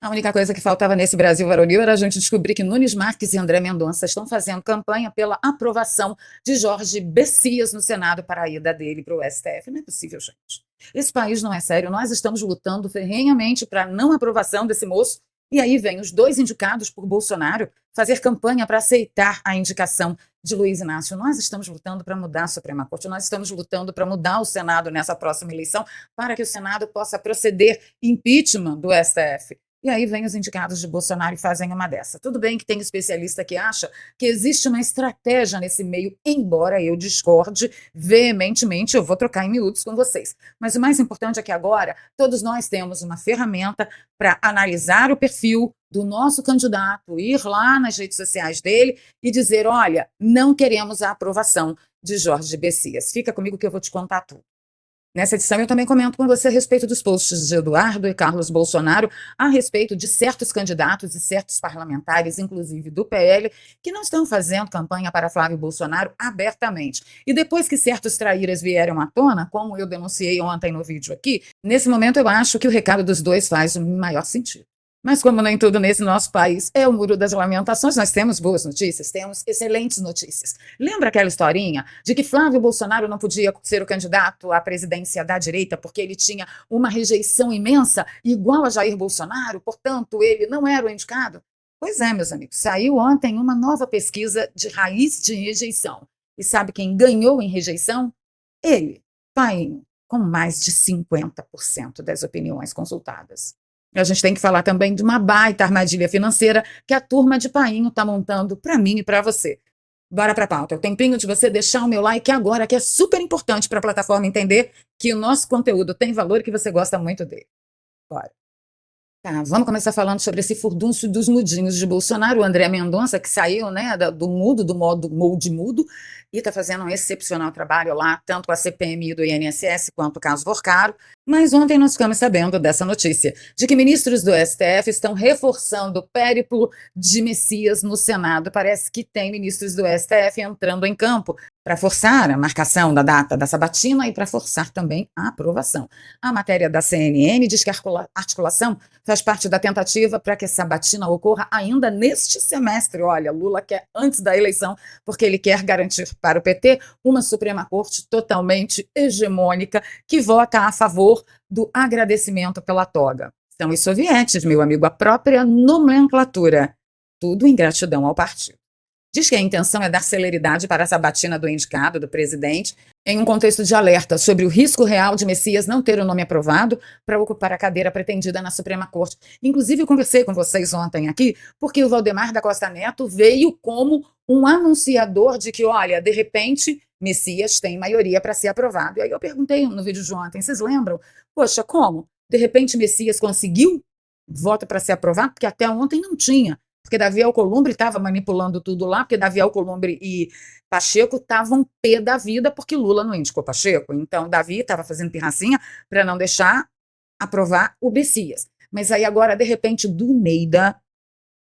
A única coisa que faltava nesse Brasil varonil era a gente descobrir que Nunes Marques e André Mendonça estão fazendo campanha pela aprovação de Jorge Bessias no Senado para a ida dele para o STF. Não é possível, gente. Esse país não é sério. Nós estamos lutando ferrenhamente para a não aprovação desse moço. E aí vem os dois indicados por Bolsonaro fazer campanha para aceitar a indicação de Luiz Inácio. Nós estamos lutando para mudar a Suprema Corte, nós estamos lutando para mudar o Senado nessa próxima eleição, para que o Senado possa proceder impeachment do STF. E aí vem os indicados de Bolsonaro e fazem uma dessa. Tudo bem que tem especialista que acha que existe uma estratégia nesse meio, embora eu discorde veementemente, eu vou trocar em miúdos com vocês. Mas o mais importante é que agora todos nós temos uma ferramenta para analisar o perfil do nosso candidato, ir lá nas redes sociais dele e dizer, olha, não queremos a aprovação de Jorge Bessias. Fica comigo que eu vou te contar tudo. Nessa edição, eu também comento com você a respeito dos posts de Eduardo e Carlos Bolsonaro a respeito de certos candidatos e certos parlamentares, inclusive do PL, que não estão fazendo campanha para Flávio Bolsonaro abertamente. E depois que certos traíras vieram à tona, como eu denunciei ontem no vídeo aqui, nesse momento eu acho que o recado dos dois faz o maior sentido. Mas como nem tudo nesse nosso país é o muro das lamentações, nós temos boas notícias, temos excelentes notícias. Lembra aquela historinha de que Flávio Bolsonaro não podia ser o candidato à presidência da direita porque ele tinha uma rejeição imensa, igual a Jair Bolsonaro, portanto ele não era o indicado? Pois é, meus amigos, saiu ontem uma nova pesquisa de raiz de rejeição. E sabe quem ganhou em rejeição? Ele, Painho, com mais de 50% das opiniões consultadas. A gente tem que falar também de uma baita armadilha financeira que a turma de Painho está montando para mim e para você. Bora para a pauta. É o tempinho de você deixar o meu like agora, que é super importante para a plataforma entender que o nosso conteúdo tem valor e que você gosta muito dele. Bora. Tá, vamos começar falando sobre esse furdúncio dos mudinhos de Bolsonaro, o André Mendonça, que saiu, né, do mudo, do modo molde mudo, e está fazendo um excepcional trabalho lá, tanto com a CPMI do INSS quanto o caso Vorcaro. Mas ontem nós ficamos sabendo dessa notícia, de que ministros do STF estão reforçando o périplo de Messias no Senado. Parece que tem ministros do STF entrando em campo para forçar a marcação da data da sabatina e para forçar também a aprovação. A matéria da CNN diz que a articulação faz parte da tentativa para que a sabatina ocorra ainda neste semestre. Olha, Lula quer antes da eleição, porque ele quer garantir para o PT uma Suprema Corte totalmente hegemônica que vota a favor do agradecimento pela toga. São os sovietes, meu amigo, a própria nomenclatura. Tudo em gratidão ao partido. Diz que a intenção é dar celeridade para a sabatina do indicado, do presidente, em um contexto de alerta sobre o risco real de Messias não ter o nome aprovado para ocupar a cadeira pretendida na Suprema Corte. Inclusive, eu conversei com vocês ontem aqui, porque o Valdemar da Costa Neto veio como um anunciador de que, olha, de repente, Messias tem maioria para ser aprovado. E aí eu perguntei no vídeo de ontem, vocês lembram? Poxa, como? De repente, Messias conseguiu voto para ser aprovado? Porque até ontem não tinha. Porque Davi Alcolumbre estava manipulando tudo lá, porque Davi Alcolumbre e Pacheco estavam pé da vida porque Lula não indicou Pacheco. Então, Davi estava fazendo pirracinha para não deixar aprovar o Bessias. Mas aí agora, de repente, do Neida,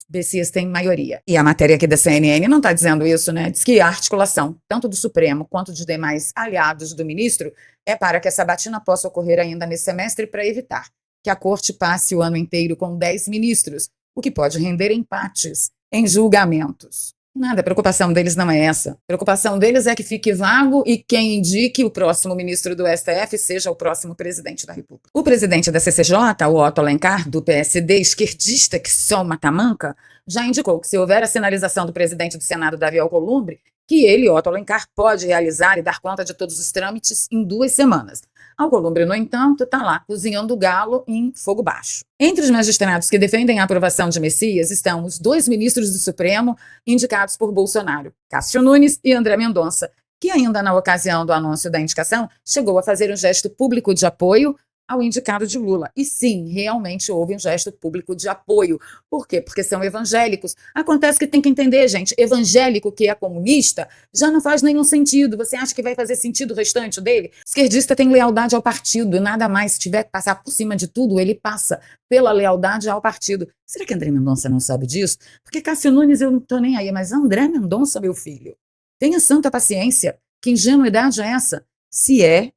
Bessias tem maioria. E a matéria aqui da CNN não está dizendo isso, né? Diz que a articulação, tanto do Supremo quanto de demais aliados do ministro, é para que a sabatina possa ocorrer ainda nesse semestre para evitar que a corte passe o ano inteiro com 10 ministros, o que pode render empates em julgamentos. Nada, a preocupação deles não é essa. A preocupação deles é que fique vago e quem indique o próximo ministro do STF seja o próximo presidente da República. O presidente da CCJ, o Otto Alencar, do PSD, esquerdista que só uma tamanca, já indicou que se houver a sinalização do presidente do Senado, Davi Alcolumbre, que ele, Otto Alencar, pode realizar e dar conta de todos os trâmites em 2 semanas. Alcolumbre, no entanto, está lá, cozinhando o galo em fogo baixo. Entre os magistrados que defendem a aprovação de Messias estão os 2 ministros do Supremo indicados por Bolsonaro, Cássio Nunes e André Mendonça, que ainda na ocasião do anúncio da indicação, chegou a fazer um gesto público de apoio ao indicado de Lula. E sim, realmente houve um gesto público de apoio. Por quê? Porque são evangélicos. Acontece que tem que entender, gente, evangélico que é comunista já não faz nenhum sentido. Você acha que vai fazer sentido o restante dele? Esquerdista tem lealdade ao partido e nada mais. Se tiver que passar por cima de tudo, ele passa pela lealdade ao partido. Será que André Mendonça não sabe disso? Porque Cássio Nunes eu não estou nem aí, mas André Mendonça, meu filho, tenha santa paciência. Que ingenuidade é essa? Se é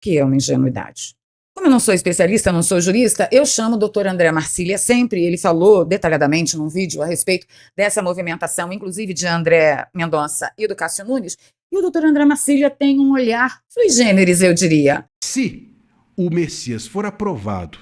que é uma ingenuidade. Como eu não sou especialista, não sou jurista, eu chamo o doutor André Marcília sempre. Ele falou detalhadamente num vídeo a respeito dessa movimentação, inclusive de André Mendonça e do Cássio Nunes. E o doutor André Marcília tem um olhar sui generis, eu diria. Se o Messias for aprovado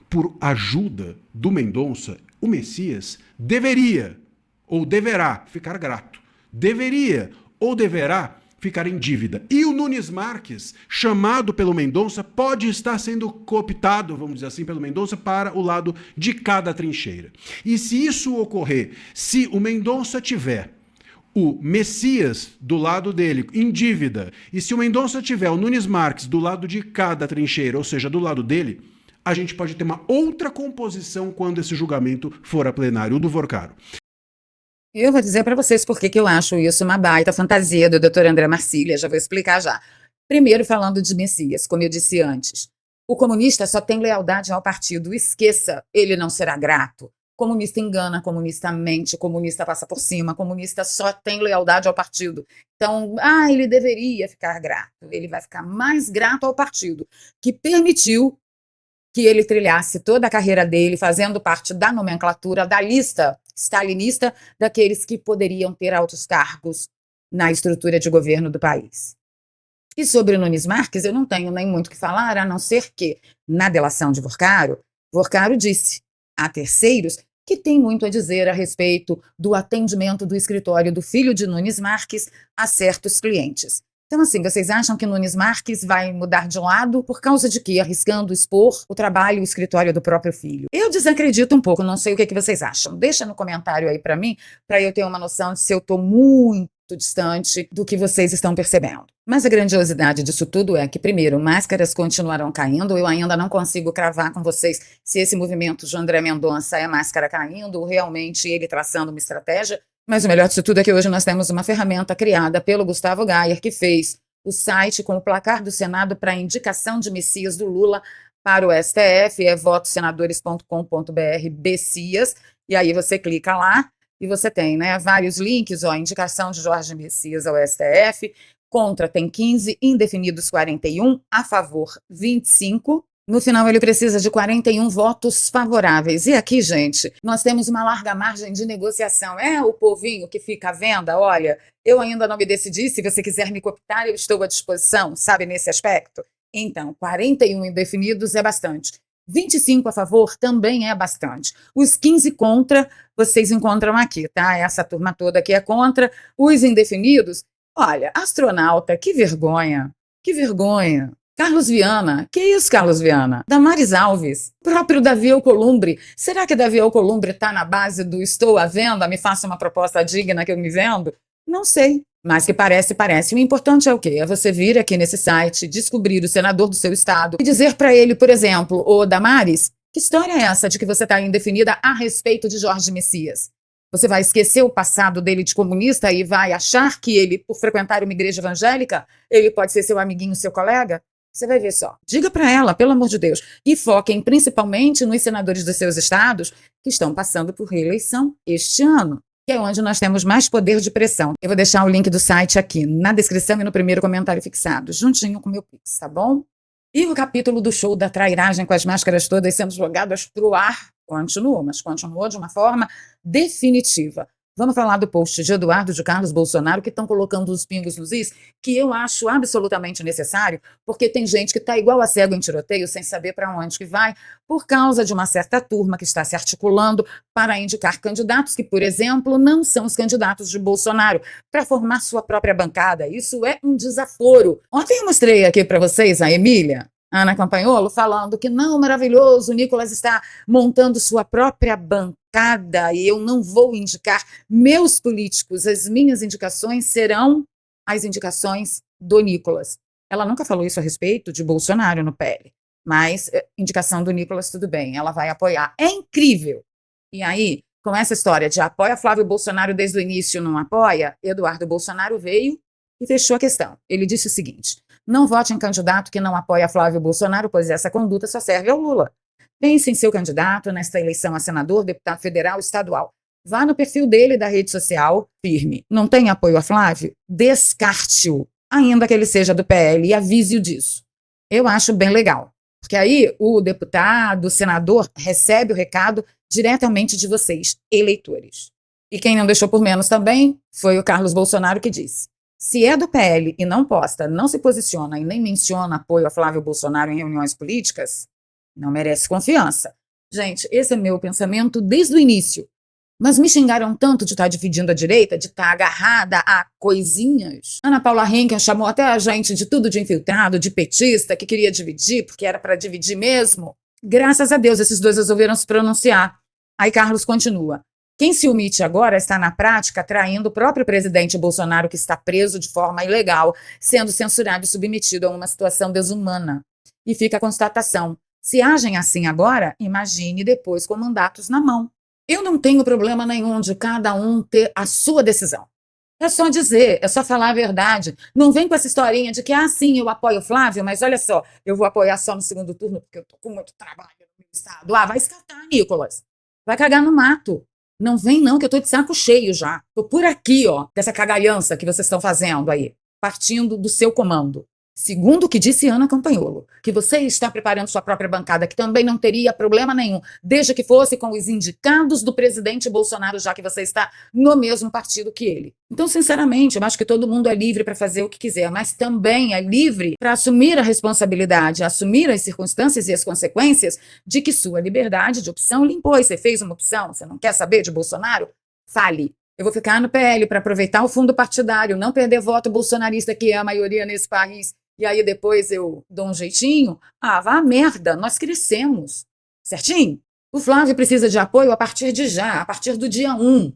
por ajuda do Mendonça, o Messias deveria ou deverá ficar grato. Deveria ou deverá ficar em dívida. E o Nunes Marques, chamado pelo Mendonça, pode estar sendo cooptado, vamos dizer assim, pelo Mendonça para o lado de cada trincheira. E se isso ocorrer, se o Mendonça tiver o Messias do lado dele, em dívida, e se o Mendonça tiver o Nunes Marques do lado de cada trincheira, ou seja, do lado dele, a gente pode ter uma outra composição quando esse julgamento for a plenário, o do Vorcaro. Eu vou dizer para vocês por que eu acho isso uma baita fantasia do doutor André Marcília, já vou explicar já. Primeiro, falando de Messias, como eu disse antes. O comunista só tem lealdade ao partido, esqueça, ele não será grato. Comunista engana, comunista mente, comunista passa por cima, comunista só tem lealdade ao partido. Então, ele deveria ficar grato. Ele vai ficar mais grato ao partido, que permitiu que ele trilhasse toda a carreira dele, fazendo parte da nomenclatura, da lista stalinista, daqueles que poderiam ter altos cargos na estrutura de governo do país. E sobre Nunes Marques, eu não tenho nem muito o que falar, a não ser que, na delação de Vorcaro, Vorcaro disse a terceiros que tem muito a dizer a respeito do atendimento do escritório do filho de Nunes Marques a certos clientes. Então, assim, vocês acham que Nunes Marques vai mudar de lado por causa de quê? Arriscando expor o trabalho e o escritório do próprio filho? Eu desacredito um pouco, não sei o que vocês acham. Deixa no comentário aí para mim, para eu ter uma noção de se eu estou muito distante do que vocês estão percebendo. Mas a grandiosidade disso tudo é que, primeiro, máscaras continuarão caindo. Eu ainda não consigo cravar com vocês se esse movimento de André Mendonça é máscara caindo ou realmente ele traçando uma estratégia. Mas o melhor disso tudo é que hoje nós temos uma ferramenta criada pelo Gustavo Gayer, que fez o site com o placar do Senado para indicação de Messias do Lula para o STF, é votosenadores.com.br Messias, e aí você clica lá e você tem, né, vários links, indicação de Jorge Messias ao STF, contra tem 15, indefinidos 41, a favor 25. No final, ele precisa de 41 votos favoráveis. E aqui, gente, nós temos uma larga margem de negociação. É o povinho que fica à venda? Olha, eu ainda não me decidi. Se você quiser me cooptar, eu estou à disposição, sabe, nesse aspecto? Então, 41 indefinidos é bastante. 25 a favor também é bastante. Os 15 contra, vocês encontram aqui, tá? Essa turma toda aqui é contra. Os indefinidos, olha, astronauta, que vergonha, que vergonha. Carlos Viana, que isso, Carlos Viana? Damares Alves, próprio Davi Alcolumbre. Será que Davi Alcolumbre está na base do estou à venda, me faça uma proposta digna que eu me vendo? Não sei, mas que parece, parece. O importante é o quê? É você vir aqui nesse site, descobrir o senador do seu estado e dizer para ele, por exemplo, ô Damares, que história é essa de que você está indefinida a respeito de Jorge Messias? Você vai esquecer o passado dele de comunista e vai achar que ele, por frequentar uma igreja evangélica, ele pode ser seu amiguinho, seu colega? Você vai ver só. Diga para ela, pelo amor de Deus. E foquem principalmente nos senadores dos seus estados que estão passando por reeleição este ano, que é onde nós temos mais poder de pressão. Eu vou deixar o link do site aqui na descrição e no primeiro comentário fixado, juntinho com o meu Pix, tá bom? E o capítulo do show da trairagem com as máscaras todas sendo jogadas pro ar continuou, mas continuou de uma forma definitiva. Vamos falar do post de Eduardo de Carlos Bolsonaro, que estão colocando os pingos nos is, que eu acho absolutamente necessário, porque tem gente que está igual a cego em tiroteio, sem saber para onde que vai, por causa de uma certa turma que está se articulando para indicar candidatos que, por exemplo, não são os candidatos de Bolsonaro, para formar sua própria bancada. Isso é um desaforo. Ontem eu mostrei aqui para vocês a Emília, Ana Campagnolo, falando que não, maravilhoso, o Nicolas está montando sua própria bancada e eu não vou indicar meus políticos, as minhas indicações serão as indicações do Nicolas. Ela nunca falou isso a respeito de Bolsonaro no PL, mas indicação do Nicolas, tudo bem, ela vai apoiar. É incrível! E aí, com essa história de apoia Flávio Bolsonaro desde o início, não apoia, Eduardo Bolsonaro veio e fechou a questão. Ele disse o seguinte: não vote em candidato que não apoia Flávio Bolsonaro, pois essa conduta só serve ao Lula. Pense em seu candidato nesta eleição a senador, deputado federal, estadual. Vá no perfil dele da rede social, firme. Não tem apoio a Flávio? Descarte-o, ainda que ele seja do PL, e avise-o disso. Eu acho bem legal, Porque aí o deputado, o senador, recebe o recado diretamente de vocês, eleitores. E quem não deixou por menos também foi o Carlos Bolsonaro, que disse: se é do PL e não posta, não se posiciona e nem menciona apoio a Flávio Bolsonaro em reuniões políticas, não merece confiança. Gente, esse é meu pensamento desde o início. Mas me xingaram tanto de estar dividindo a direita, de estar agarrada a coisinhas. Ana Paula Henkel chamou até a gente de tudo de infiltrado, de petista, que queria dividir, porque era para dividir mesmo. Graças a Deus, esses dois resolveram se pronunciar. Aí Carlos continua: quem se omite agora está, na prática, traindo o próprio presidente Bolsonaro, que está preso de forma ilegal, sendo censurado e submetido a uma situação desumana. E fica a constatação: se agem assim agora, imagine depois com mandatos na mão. Eu não tenho problema nenhum de cada um ter a sua decisão. É só dizer, é só falar a verdade. Não vem com essa historinha de que, sim, eu apoio o Flávio, mas olha só, eu vou apoiar só no segundo turno porque eu tô com muito trabalho no meu estado. Vai escatar, Nicolas. Vai cagar no mato. Não vem não, que eu tô de saco cheio já. Tô por aqui, dessa cagalhança que vocês estão fazendo aí, partindo do seu comando. Segundo o que disse Ana Campagnolo, que você está preparando sua própria bancada, que também não teria problema nenhum, desde que fosse com os indicados do presidente Bolsonaro, já que você está no mesmo partido que ele. Então, sinceramente, eu acho que todo mundo é livre para fazer o que quiser, mas também é livre para assumir a responsabilidade, assumir as circunstâncias e as consequências de que sua liberdade de opção lhe impôs. Você fez uma opção, você não quer saber de Bolsonaro? Fale. Eu vou ficar no PL para aproveitar o fundo partidário, não perder voto bolsonarista, que é a maioria nesse país, e aí depois eu dou um jeitinho. Vá a merda, nós crescemos. Certinho? O Flávio precisa de apoio a partir de já, a partir do dia 1.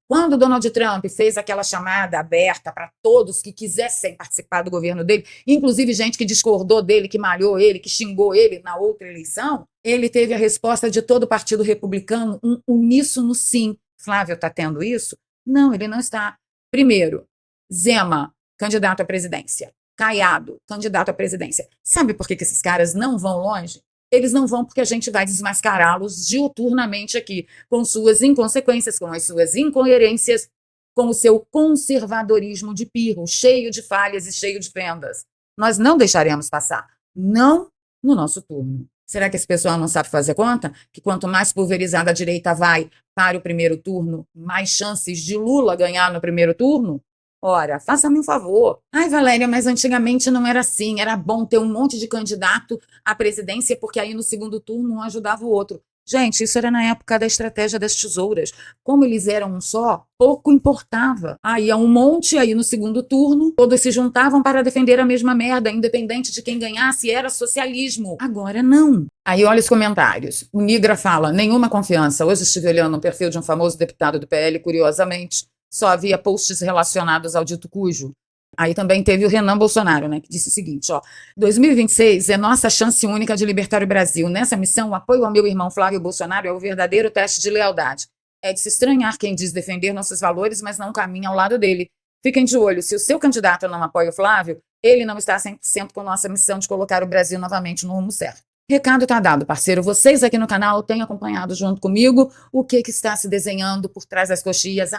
Quando o Donald Trump fez aquela chamada aberta para todos que quisessem participar do governo dele, inclusive gente que discordou dele, que malhou ele, que xingou ele na outra eleição, ele teve a resposta de todo o Partido Republicano, um uníssono sim. Flávio está tendo isso? Não, ele não está. Primeiro, Zema, candidato à presidência. Caiado, candidato à presidência. Sabe por que esses caras não vão longe? Eles não vão porque a gente vai desmascará-los diuturnamente aqui, com suas inconsequências, com as suas incoerências, com o seu conservadorismo de pirro, cheio de falhas e cheio de fendas. Nós não deixaremos passar. Não no nosso turno. Será que esse pessoal não sabe fazer conta? Que quanto mais pulverizada a direita vai para o primeiro turno, mais chances de Lula ganhar no primeiro turno? Ora, faça-me um favor. Valéria, mas antigamente não era assim. Era bom ter um monte de candidato à presidência, porque aí no segundo turno um ajudava o outro. Gente, isso era na época da estratégia das tesouras. Como eles eram um só, pouco importava. Ia um monte, aí no segundo turno, todos se juntavam para defender a mesma merda, independente de quem ganhasse, era socialismo. Agora não. Aí olha os comentários. O Nigra fala: nenhuma confiança. Hoje estive olhando um perfil de um famoso deputado do PL, curiosamente, só havia posts relacionados ao dito cujo. Aí também teve o Renan Bolsonaro, que disse o seguinte: 2026 é nossa chance única de libertar o Brasil. Nessa missão, o apoio ao meu irmão Flávio Bolsonaro é o verdadeiro teste de lealdade. É de se estranhar quem diz defender nossos valores, mas não caminha ao lado dele. Fiquem de olho, se o seu candidato não apoia o Flávio, ele não está 100% com nossa missão de colocar o Brasil novamente no rumo certo. Recado está dado, parceiro. Vocês aqui no canal têm acompanhado junto comigo o que está se desenhando por trás das coxias.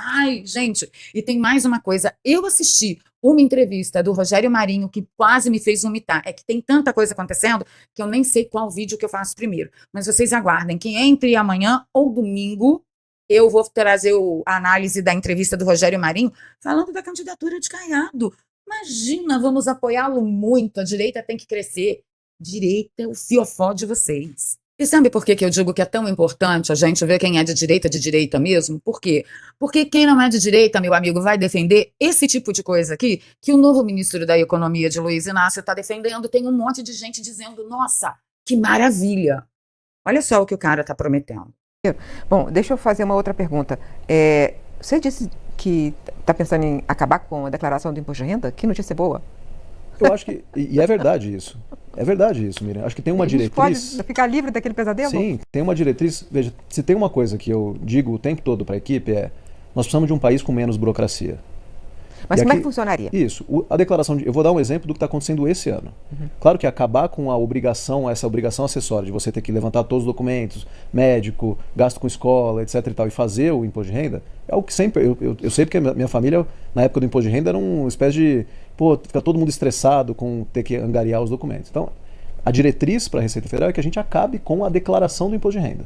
Gente, e tem mais uma coisa. Eu assisti uma entrevista do Rogério Marinho que quase me fez vomitar. É que tem tanta coisa acontecendo que eu nem sei qual vídeo que eu faço primeiro. Mas vocês aguardem que entre amanhã ou domingo eu vou trazer a análise da entrevista do Rogério Marinho falando da candidatura de Caiado. Imagina, vamos apoiá-lo muito. A direita tem que crescer. Direita é o fiofó de vocês. E sabe por que eu digo que é tão importante a gente ver quem é de direita mesmo? Por quê? Porque quem não é de direita, meu amigo, vai defender esse tipo de coisa aqui que o novo ministro da Economia, de Luiz Inácio, está defendendo. Tem um monte de gente dizendo: nossa, que maravilha. Olha só o que o cara está prometendo. Bom, deixa eu fazer uma outra pergunta. Você disse que está pensando em acabar com a declaração do imposto de renda? Que notícia boa. Eu acho que, e é verdade isso. É verdade isso, Miriam. Acho que tem uma diretriz... Pode ficar livre daquele pesadelo? Sim, tem uma diretriz. Veja, se tem uma coisa que eu digo o tempo todo para a equipe nós precisamos de um país com menos burocracia. Mas como é que funcionaria? Isso. A declaração eu vou dar um exemplo do que está acontecendo esse ano. Claro que acabar com essa obrigação acessória de você ter que levantar todos os documentos, médico, gasto com escola, etc. e tal, e fazer o imposto de renda, é algo que sempre... Eu sei porque a minha família, na época do imposto de renda, era uma espécie de... fica todo mundo estressado com ter que angariar os documentos. Então, A diretriz para a Receita Federal é que a gente acabe com a declaração do imposto de renda.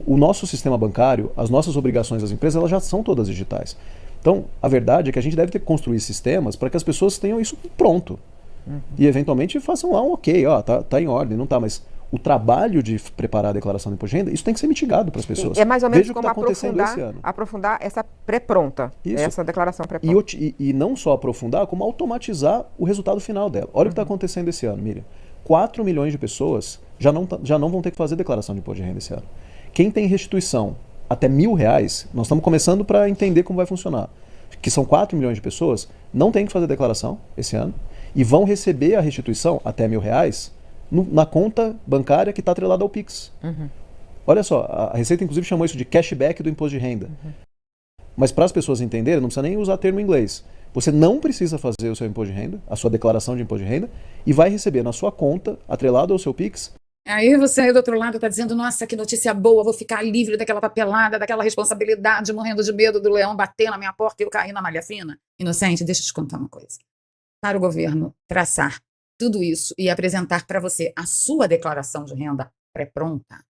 O nosso sistema bancário, as nossas obrigações das empresas, elas já são todas digitais. Então, a verdade é que a gente deve ter que construir sistemas para que as pessoas tenham isso pronto. E, eventualmente, façam lá um ok, ó, tá em ordem, não tá, mas o trabalho de preparar a declaração do imposto de renda, isso tem que ser mitigado para as pessoas. É mais ou menos Veja o que como está acontecendo esse ano. aprofundar essa pré-pronta, essa declaração pré-pronta. E não só aprofundar, como automatizar o resultado final dela. Olha o que está acontecendo esse ano, Miriam. 4 milhões de pessoas já não vão ter que fazer declaração de imposto de renda esse ano. Quem tem restituição até R$1.000, nós estamos começando para entender como vai funcionar, que são 4 milhões de pessoas, não tem que fazer declaração esse ano e vão receber a restituição até R$1.000 na conta bancária que está atrelada ao Pix. Olha só, a Receita inclusive chamou isso de cashback do imposto de renda. Mas para as pessoas entenderem, não precisa nem usar termo em inglês. Você não precisa fazer o seu imposto de renda, a sua declaração de imposto de renda, e vai receber na sua conta, atrelado ao seu Pix. Aí você aí do outro lado está dizendo, nossa, que notícia boa, vou ficar livre daquela papelada, daquela responsabilidade, morrendo de medo do leão bater na minha porta e eu cair na malha fina. Inocente, deixa eu te contar uma coisa. Para o governo traçar tudo isso e apresentar para você a sua declaração de renda pré-pronta,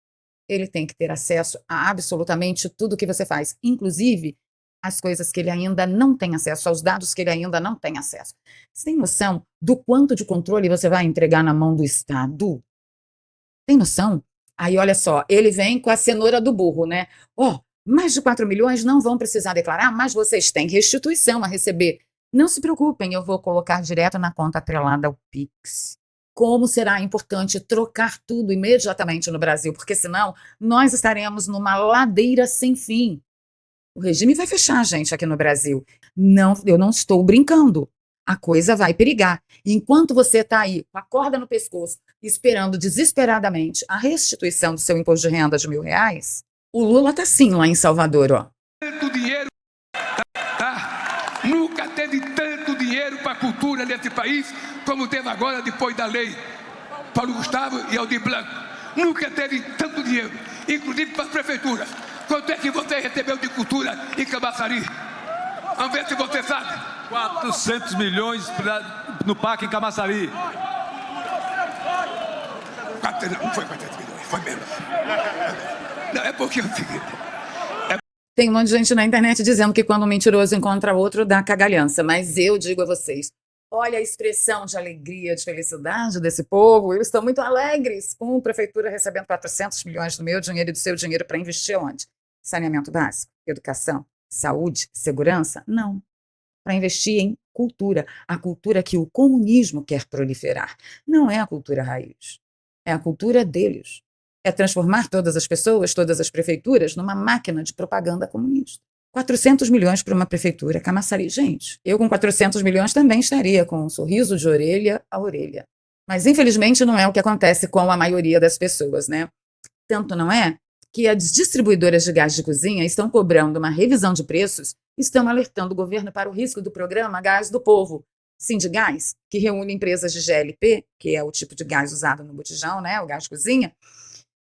ele tem que ter acesso a absolutamente tudo que você faz, inclusive as coisas que ele ainda não tem acesso, aos dados que ele ainda não tem acesso. Você tem noção do quanto de controle você vai entregar na mão do Estado? Tem noção? Aí, olha só, ele vem com a cenoura do burro, né? Mais de 4 milhões não vão precisar declarar, mas vocês têm restituição a receber. Não se preocupem, eu vou colocar direto na conta atrelada ao Pix. Como será importante trocar tudo imediatamente no Brasil, porque senão nós estaremos numa ladeira sem fim. O regime vai fechar, gente, aqui no Brasil. Não, eu não estou brincando. A coisa vai perigar. Enquanto você está aí com a corda no pescoço, esperando desesperadamente a restituição do seu imposto de renda de R$1.000, o Lula está sim lá em Salvador, ó. Tanto dinheiro, tá? Nunca teve tanto dinheiro para a cultura nesse país como teve agora depois da lei Paulo Gustavo e Aldir Blanc. Nunca teve tanto dinheiro, inclusive para as prefeituras. Quanto é que você recebeu de cultura em Camaçari? Vamos ver se você sabe. 400 milhões no PAC em Camaçari. Não foi 400 milhões, foi menos. Não, é porque é o seguinte. Tem um monte de gente na internet dizendo que quando um mentiroso encontra outro, dá cagalhança. Mas eu digo a vocês, olha a expressão de alegria, de felicidade desse povo. Eles estão muito alegres com a prefeitura recebendo 400 milhões do meu dinheiro e do seu dinheiro para investir onde? Saneamento básico, educação, saúde, segurança? Não. Para investir em cultura. A cultura que o comunismo quer proliferar. Não é a cultura raiz. É a cultura deles. É transformar todas as pessoas, todas as prefeituras, numa máquina de propaganda comunista. 400 milhões para uma prefeitura, Camaçari. Gente, eu com 400 milhões também estaria com um sorriso de orelha a orelha. Mas, infelizmente, não é o que acontece com a maioria das pessoas, né? Tanto não é que as distribuidoras de gás de cozinha estão cobrando uma revisão de preços, estão alertando o governo para o risco do programa Gás do Povo, Sindigás, que reúne empresas de GLP, que é o tipo de gás usado no botijão, né, o gás de cozinha.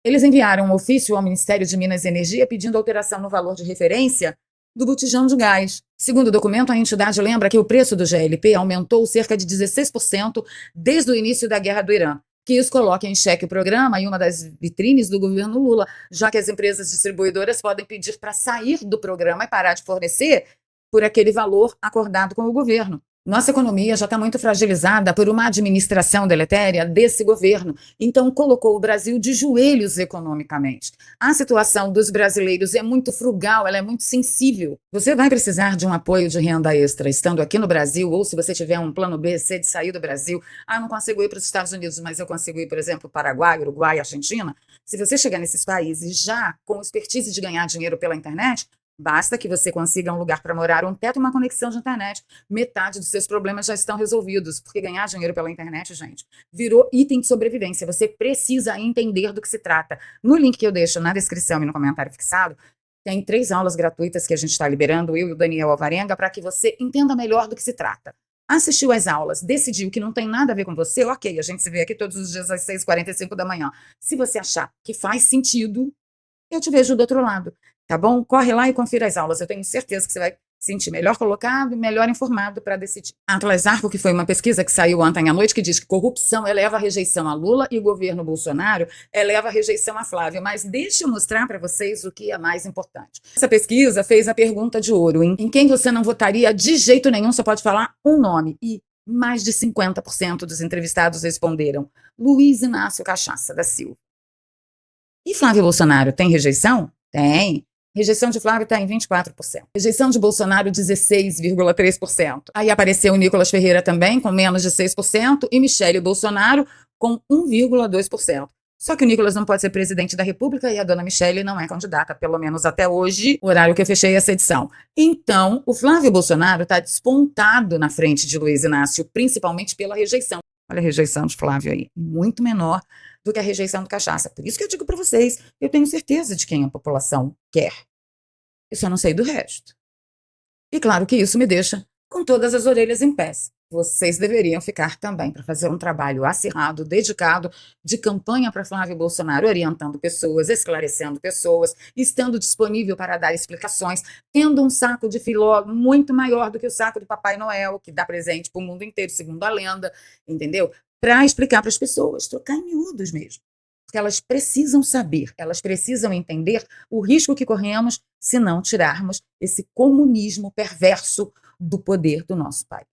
Eles enviaram um ofício ao Ministério de Minas e Energia pedindo alteração no valor de referência do botijão de gás. Segundo o documento, a entidade lembra que o preço do GLP aumentou cerca de 16% desde o início da guerra do Irã, que isso coloca em xeque o programa e uma das vitrines do governo Lula, já que as empresas distribuidoras podem pedir para sair do programa e parar de fornecer por aquele valor acordado com o governo. Nossa economia já está muito fragilizada por uma administração deletéria desse governo, então colocou o Brasil de joelhos economicamente. A situação dos brasileiros é muito frugal, ela é muito sensível. Você vai precisar de um apoio de renda extra estando aqui no Brasil, ou se você tiver um plano B, C de sair do Brasil, eu não consigo ir para os Estados Unidos, mas eu consigo ir, por exemplo, Paraguai, Uruguai, Argentina. Se você chegar nesses países já com expertise de ganhar dinheiro pela internet, basta que você consiga um lugar para morar, um teto e uma conexão de internet. Metade dos seus problemas já estão resolvidos, porque ganhar dinheiro pela internet, gente, virou item de sobrevivência. Você precisa entender do que se trata. No link que eu deixo na descrição e no comentário fixado, tem 3 aulas gratuitas que a gente está liberando, eu e o Daniel Alvarenga, para que você entenda melhor do que se trata. Assistiu às aulas, decidiu que não tem nada a ver com você, ok, a gente se vê aqui todos os dias às 6h45 da manhã. Se você achar que faz sentido, eu te vejo do outro lado. Tá bom? Corre lá e confira as aulas. Eu tenho certeza que você vai sentir melhor colocado e melhor informado para decidir. Atlas Arco, que foi uma pesquisa que saiu ontem à noite, que diz que corrupção eleva a rejeição a Lula e o governo Bolsonaro eleva a rejeição a Flávio. Mas deixa eu mostrar para vocês o que é mais importante. Essa pesquisa fez a pergunta de ouro: em quem você não votaria de jeito nenhum, só pode falar um nome. E mais de 50% dos entrevistados responderam Luiz Inácio Cachaça da Silva. E Flávio Bolsonaro tem rejeição? Tem. Rejeição de Flávio está em 24%. Rejeição de Bolsonaro, 16,3%. Aí apareceu o Nicolas Ferreira também, com menos de 6%, e Michele Bolsonaro, com 1,2%. Só que o Nicolas não pode ser presidente da República e a dona Michele não é candidata, pelo menos até hoje, o horário que eu fechei essa edição. Então, o Flávio Bolsonaro está despontado na frente de Luiz Inácio, principalmente pela rejeição. Olha a rejeição de Flávio aí, muito menor do que a rejeição do Cachaça. Por isso que eu digo para vocês, eu tenho certeza de quem a população quer. Eu só não sei do resto. E claro que isso me deixa com todas as orelhas em pé. Vocês deveriam ficar também para fazer um trabalho acirrado, dedicado, de campanha para Flávio Bolsonaro, orientando pessoas, esclarecendo pessoas, estando disponível para dar explicações, tendo um saco de filó muito maior do que o saco do Papai Noel, que dá presente para o mundo inteiro, segundo a lenda, entendeu? Para explicar para as pessoas, trocar em miúdos mesmo. Porque elas precisam saber, elas precisam entender o risco que corremos se não tirarmos esse comunismo perverso do poder do nosso país.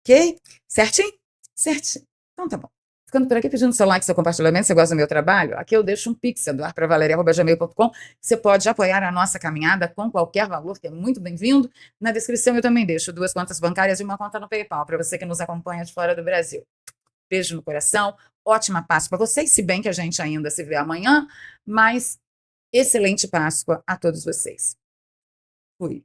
Ok? Certinho? Certinho. Então tá bom. Ficando por aqui pedindo seu like, seu compartilhamento, se você gosta do meu trabalho, aqui eu deixo um pix, eduarpravaleria@gmail.com. Você pode apoiar a nossa caminhada com qualquer valor, que é muito bem-vindo. Na descrição eu também deixo 2 contas bancárias e uma conta no PayPal, para você que nos acompanha de fora do Brasil. Beijo no coração, ótima Páscoa para vocês, se bem que a gente ainda se vê amanhã, mas excelente Páscoa a todos vocês. Fui.